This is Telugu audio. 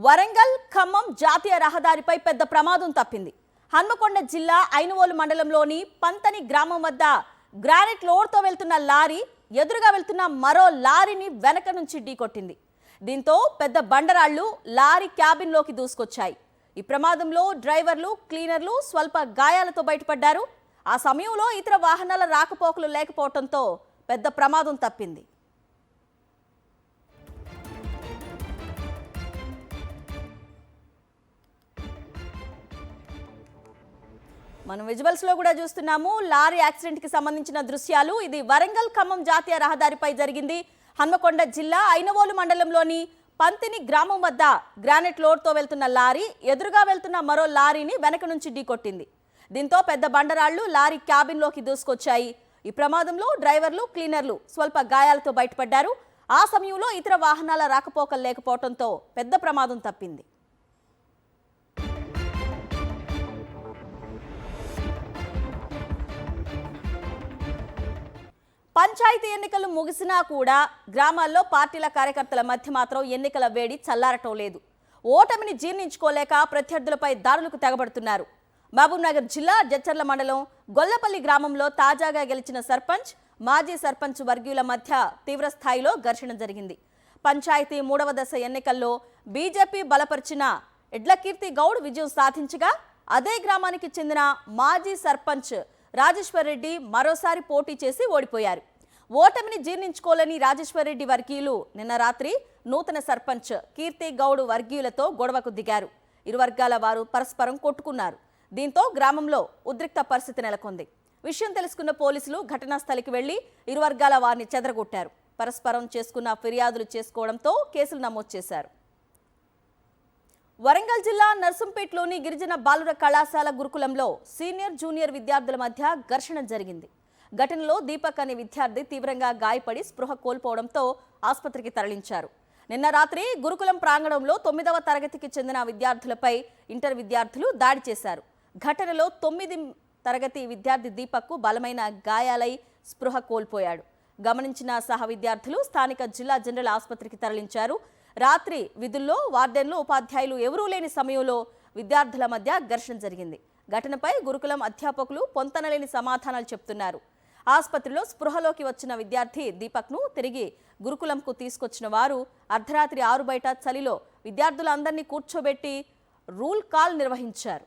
వరంగల్ ఖమ్మం జాతీయ రహదారిపై పెద్ద ప్రమాదం తప్పింది. హన్మకొండ జిల్లా ఐనవోలు మండలంలోని పంతని గ్రామం వద్ద గ్రానైట్ లోడ్తో వెళ్తున్న లారీ ఎదురుగా వెళ్తున్న మరో లారీని వెనక నుంచి ఢీకొట్టింది. దీంతో పెద్ద బండరాళ్లు లారీ క్యాబిన్లోకి దూసుకొచ్చాయి. ఈ ప్రమాదంలో డ్రైవర్లు, క్లీనర్లు స్వల్ప గాయాలతో బయటపడ్డారు. ఆ సమయంలో ఇతర వాహనాల రాకపోకలు లేకపోవడంతో పెద్ద ప్రమాదం తప్పింది. మనం విజువల్స్ లో కూడా చూస్తున్నాము లారీ యాక్సిడెంట్ కి సంబంధించిన దృశ్యాలు. ఇది వరంగల్ ఖమ్మం జాతీయ రహదారిపై జరిగింది. హన్మకొండ జిల్లా ఐనవోలు మండలంలోని పంతిని గ్రామం వద్ద గ్రానైట్ లోడ్తో వెళ్తున్న లారీ ఎదురుగా వెళ్తున్న మరో లారీని వెనక నుంచి ఢీకొట్టింది. దీంతో పెద్ద బండరాళ్లు లారీ క్యాబిన్లోకి దూసుకొచ్చాయి. ఈ ప్రమాదంలో డ్రైవర్లు, క్లీనర్లు స్వల్ప గాయాలతో బయటపడ్డారు. ఆ సమయంలో ఇతర వాహనాల రాకపోకలు లేకపోవడంతో పెద్ద ప్రమాదం తప్పింది. పంచాయతీ ఎన్నికలు ముగిసినా కూడా గ్రామాల్లో పార్టీల కార్యకర్తల మధ్య మాత్రం ఎన్నికల వేడి చల్లారటం లేదు. ఓటమిని జీర్ణించుకోలేక ప్రత్యర్థులపై దాడులకు తెగబడుతున్నారు. మహబూబ్నగర్ జిల్లా జడ్చర్ల మండలం గొల్లపల్లి గ్రామంలో తాజాగా గెలిచిన సర్పంచ్, మాజీ సర్పంచ్ వర్గీయుల మధ్య తీవ్రస్థాయిలో ఘర్షణ జరిగింది. పంచాయతీ 3వ దశ ఎన్నికల్లో బీజేపీ బలపరిచిన ఎడ్లకీర్తి గౌడ్ విజయం సాధించగా, అదే గ్రామానికి చెందిన మాజీ సర్పంచ్ రాజేశ్వర్ రెడ్డి మరోసారి పోటీ చేసి ఓడిపోయారు. ఓటమిని జీర్ణించుకోలేని రాజేశ్వర్ రెడ్డి వర్గీయులు నిన్న రాత్రి నూతన సర్పంచ్ కీర్తి గౌడ్ వర్గీయులతో గొడవకు దిగారు. ఇరు వర్గాల వారు పరస్పరం కొట్టుకున్నారు. దీంతో గ్రామంలో ఉద్రిక్త పరిస్థితి నెలకొంది. విషయం తెలుసుకున్న పోలీసులు ఘటనా స్థలికి వెళ్లి ఇరు వర్గాల వారిని చెదరగొట్టారు. పరస్పరం చేసుకున్న ఫిర్యాదులు చేసుకోవడంతో కేసులు నమోదు చేశారు. వరంగల్ జిల్లా నర్సంపేటలోని గిరిజన బాలుర కళాశాల గురుకులంలో సీనియర్, జూనియర్ విద్యార్థుల మధ్య ఘర్షణ జరిగింది. ఘటనలో దీపక్ అనే విద్యార్థి తీవ్రంగా గాయపడి స్పృహ కోల్పోవడంతో ఆసుపత్రికి తరలించారు. నిన్న రాత్రి గురుకులం ప్రాంగణంలో 9వ తరగతికి చెందిన విద్యార్థులపై ఇంటర్ విద్యార్థులు దాడి చేశారు. ఘటనలో 9వ తరగతి విద్యార్థి దీపక్కు బలమైన గాయాలై స్పృహ కోల్పోయాడు. గమనించిన సహ విద్యార్థులు స్థానిక జిల్లా జనరల్ ఆసుపత్రికి తరలించారు. రాత్రి విధుల్లో వార్డెన్లు, ఉపాధ్యాయులు ఎవరూ లేని సమయంలో విద్యార్థుల మధ్య ఘర్షణ జరిగింది. ఘటనపై గురుకులం అధ్యాపకులు పొంతనలేని సమాధానాలు చెప్తున్నారు. ఆసుపత్రిలో స్పృహలోకి వచ్చిన విద్యార్థి దీపక్ను తిరిగి గురుకులంకు తీసుకొచ్చిన వారు అర్ధరాత్రి 6 బయట చలిలో విద్యార్థులందరినీ కూర్చోబెట్టి రూల్ కాల్ నిర్వహించారు.